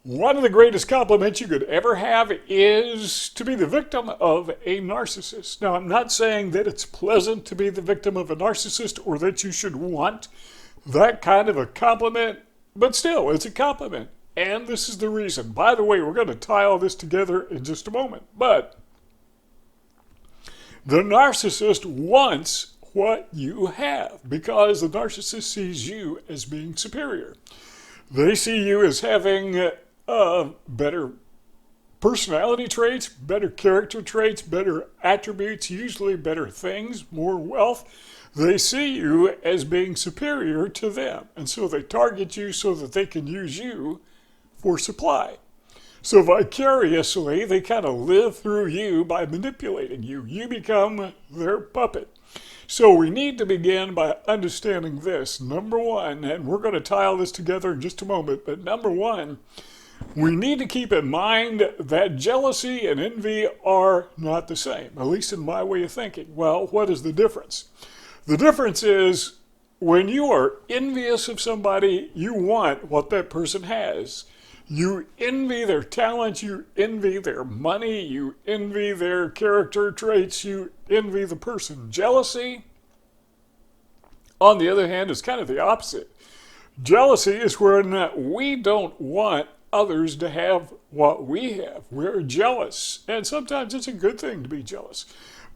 One of the greatest compliments you could ever have is to be the victim of a narcissist. Now, I'm not saying that it's pleasant to be the victim of a narcissist or that you should want that kind of a compliment, but still, it's a compliment. And this is the reason. By the way, we're going to tie all this together in just a moment. But the narcissist wants what you have because the narcissist sees you as being superior. They see you as having better personality traits, better character traits, better attributes, usually better things, more wealth. They see you as being superior to them. And so they target you so that they can use you for supply. So vicariously, they kind of live through you by manipulating you. You become their puppet. So we need to begin by understanding this. Number one, and we're going to tie all this together in just a moment, but number one, we need to keep in mind that jealousy and envy are not the same, at least in my way of thinking. Well, what is the difference? The difference is when you are envious of somebody, you want what that person has. You envy their talent, you envy their money, you envy their character traits, you envy the person. Jealousy, on the other hand, is kind of the opposite. Jealousy is when we don't want others to have what we have. We're jealous, and sometimes it's a good thing to be jealous.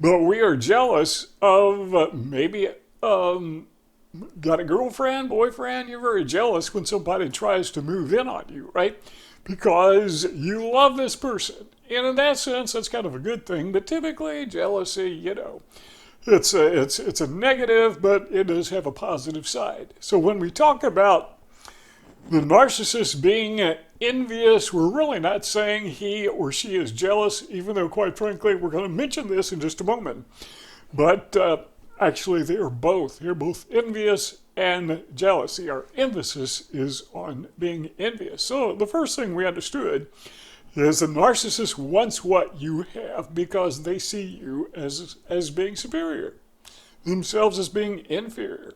But we are jealous of maybe got a girlfriend, boyfriend, you're very jealous when somebody tries to move in on you, right? Because you love this person. And in that sense, that's kind of a good thing. But typically, jealousy, it's a negative, but it does have a positive side. So when we talk about the narcissist being envious, we're really not saying he or she is jealous, even though, quite frankly, we're going to mention this in just a moment. But actually, they are both. They're both envious and jealousy. Our emphasis is on being envious. So the first thing we understood is the narcissist wants what you have because they see you as being superior, themselves as being inferior.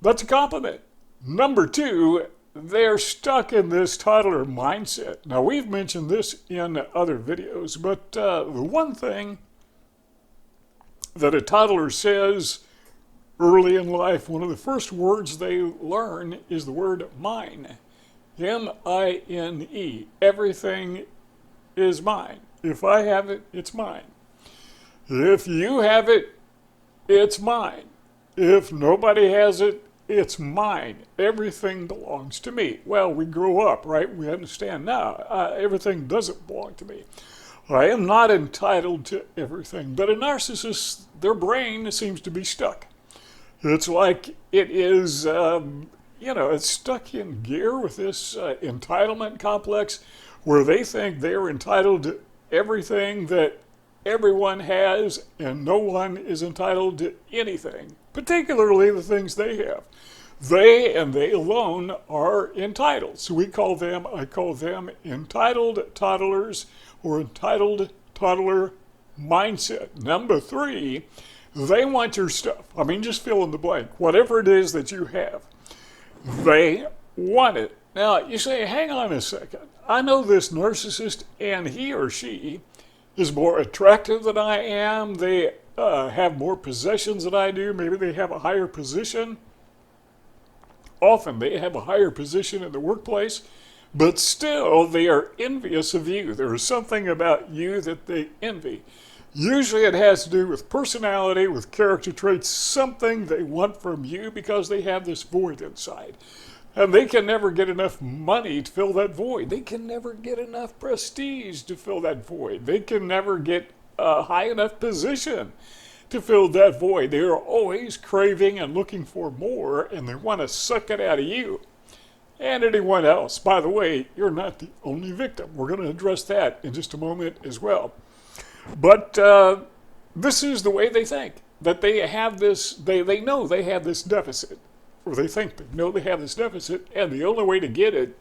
That's a compliment. Number two, they're stuck in this toddler mindset. Now, we've mentioned this in other videos, but the one thing that a toddler says early in life, one of the first words they learn is the word mine. M-I-N-E. Everything is mine. If I have it, it's mine. If you have it, it's mine. If nobody has it, it's mine. Everything belongs to me. Well, we grow up, right? We understand now. Everything doesn't belong to me. I am not entitled to everything. But a narcissist, their brain seems to be stuck. It's like it is, it's stuck in gear with this entitlement complex where they think they're entitled to everything that everyone has and no one is entitled to anything, particularly the things they have. They and they alone are entitled. So I call them entitled toddlers or entitled toddler mindset. Number three, they want your stuff. I mean, just fill in the blank. Whatever it is that you have, they want it. Now, you say, hang on a second. I know this narcissist and he or she is more attractive than I am. They have more possessions than I do. Maybe they have a higher position. Often they have a higher position in the workplace, but still they are envious of you. There is something about you that they envy. Usually it has to do with personality, with character traits, something they want from you because they have this void inside. And they can never get enough money to fill that void. They can never get enough prestige to fill that void. They can never get a high enough position to fill that void. They are always craving and looking for more, and they want to suck it out of you and anyone else. By the way, you're not the only victim. We're going to address that in just a moment as well. But this is the way they think, that they have this, they know they have this deficit, or they think they know they have this deficit, and the only way to get it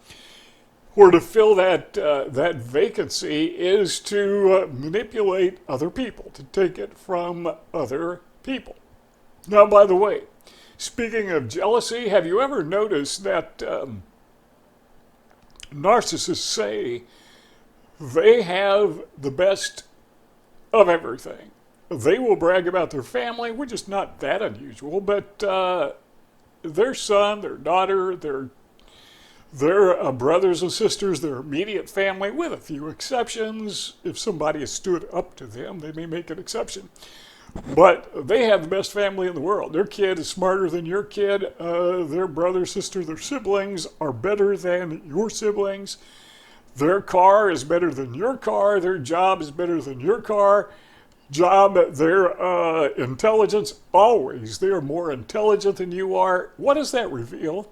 or to fill that vacancy is to manipulate other people, to take it from other people. Now, by the way, speaking of jealousy, have you ever noticed that Narcissists say they have the best of everything. They will brag about their family, which is not that unusual, but their son, their daughter, their brothers and sisters, their immediate family, with a few exceptions. If somebody has stood up to them, they may make an exception. But they have the best family in the world. Their kid is smarter than your kid. Their brother, sister, their siblings are better than your siblings. Their car is better than your car. Their job is better than your job. Their intelligence, always. They are more intelligent than you are. What does that reveal?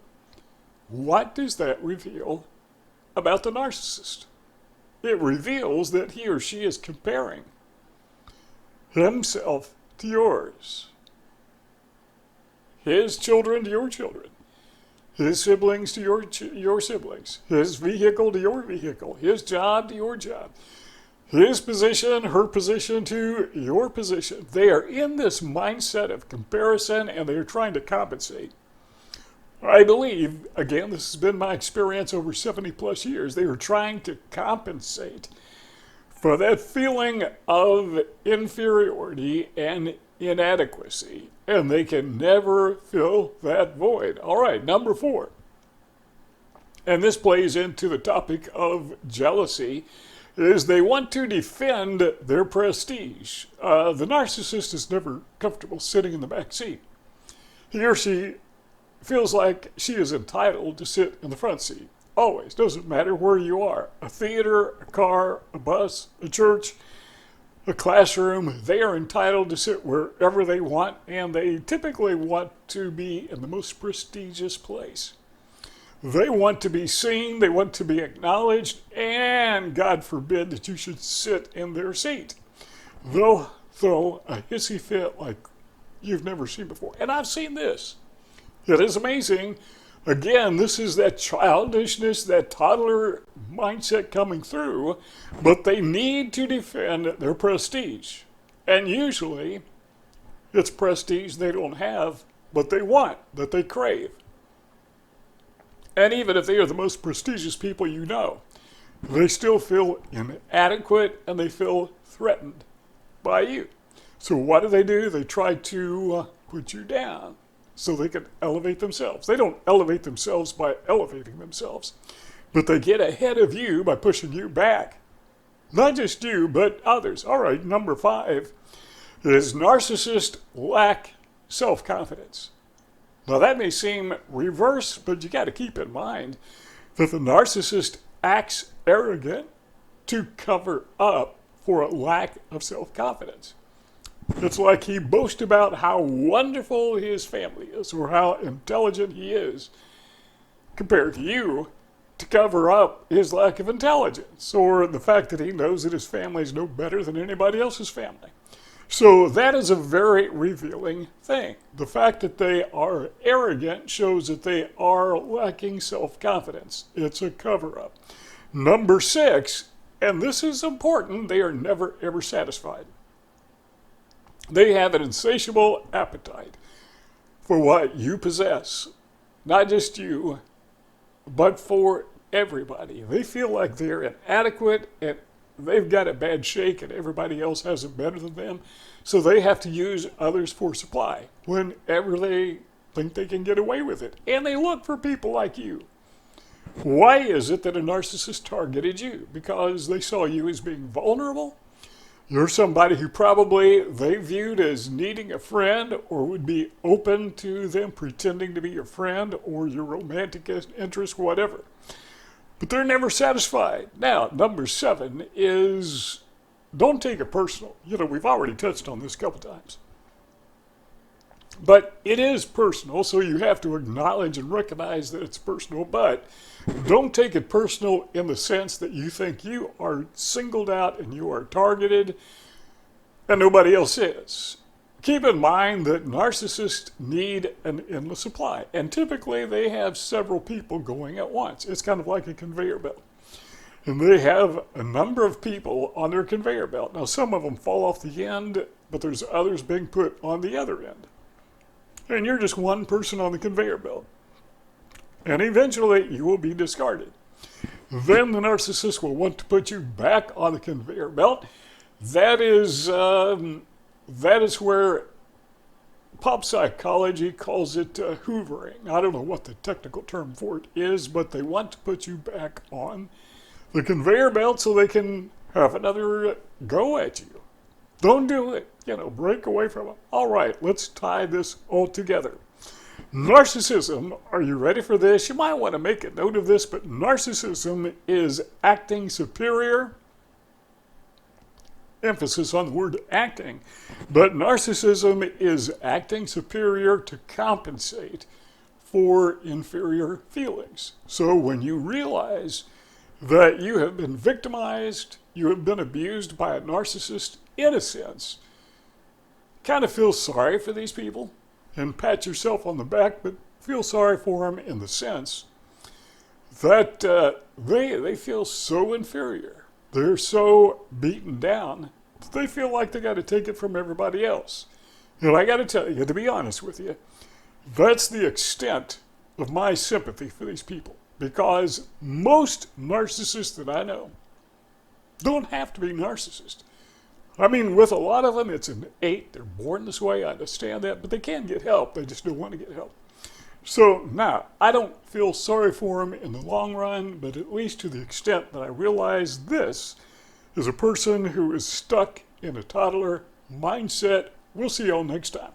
What does that reveal about the narcissist? It reveals that he or she is comparing himself to yours, his children to your children, his siblings to your siblings, his vehicle to your vehicle, his job to your job, his position, her position to your position. They are in this mindset of comparison, and they are trying to compensate. I believe, again, this has been my experience over 70 plus years, they are trying to compensate for that feeling of inferiority and inadequacy, and they can never fill that void. All right, number 4. And this plays into the topic of jealousy, is they want to defend their prestige. The narcissist is never comfortable sitting in the back seat. He or she feels like she is entitled to sit in the front seat. Always. Doesn't matter where you are. A theater, a car, a bus, a church, a classroom. They are entitled to sit wherever they want, and they typically want to be in the most prestigious place. They want to be seen, they want to be acknowledged, and God forbid that you should sit in their seat. They'll throw a hissy fit like you've never seen before. And I've seen this. It is amazing. Again, this is that childishness, that toddler mindset coming through, but they need to defend their prestige. And usually, it's prestige they don't have, but they want, that they crave. And even if they are the most prestigious people you know, they still feel inadequate and they feel threatened by you. So what do? They try to put you down so they can elevate themselves. They don't elevate themselves by elevating themselves, but they get ahead of you by pushing you back. Not just you, but others. All right, number 5 is narcissists lack self-confidence. Now that may seem reverse, but you got to keep in mind that the narcissist acts arrogant to cover up for a lack of self-confidence. It's like he boasts about how wonderful his family is or how intelligent he is compared to you to cover up his lack of intelligence or the fact that he knows that his family is no better than anybody else's family. So that is a very revealing thing. The fact that they are arrogant shows that they are lacking self-confidence. It's a cover-up. Number 6, and this is important, they are never ever satisfied. They have an insatiable appetite for what you possess. Not just you, but for everybody. They feel like they're inadequate and they've got a bad shake and everybody else has it better than them. So they have to use others for supply whenever they think they can get away with it. And they look for people like you. Why is it that a narcissist targeted you? Because they saw you as being vulnerable? You're somebody who probably they viewed as needing a friend or would be open to them pretending to be your friend or your romantic interest, whatever. But they're never satisfied. Now, number 7 is don't take it personal. We've already touched on this a couple times. But it is personal, so you have to acknowledge and recognize that it's personal, but don't take it personal in the sense that you think you are singled out and you are targeted and nobody else is. Keep in mind that narcissists need an endless supply, and typically they have several people going at once. It's kind of like a conveyor belt. And they have a number of people on their conveyor belt. Now, some of them fall off the end, but there's others being put on the other end. And you're just one person on the conveyor belt. And eventually you will be discarded. then the narcissist will want to put you back on the conveyor belt. That is where pop psychology calls it hoovering. I don't know what the technical term for it is, but they want to put you back on the conveyor belt so they can have another go at you. Don't do it. Break away from it. All right, let's tie this all together. Narcissism, are you ready for this? You might want to make a note of this, but narcissism is acting superior. Emphasis on the word acting. But narcissism is acting superior to compensate for inferior feelings. So when you realize that you have been victimized, you have been abused by a narcissist, in a sense, kind of feel sorry for these people and pat yourself on the back, but feel sorry for them in the sense that they feel so inferior. They're so beaten down that they feel like they got to take it from everybody else. And I got to tell you, to be honest with you, that's the extent of my sympathy for these people. Because most narcissists that I know don't have to be narcissists. I mean, with a lot of them, it's innate. They're born this way. I understand that. But they can get help. They just don't want to get help. So, now, I don't feel sorry for them in the long run, but at least to the extent that I realize this is a person who is stuck in a toddler mindset. We'll see y'all next time.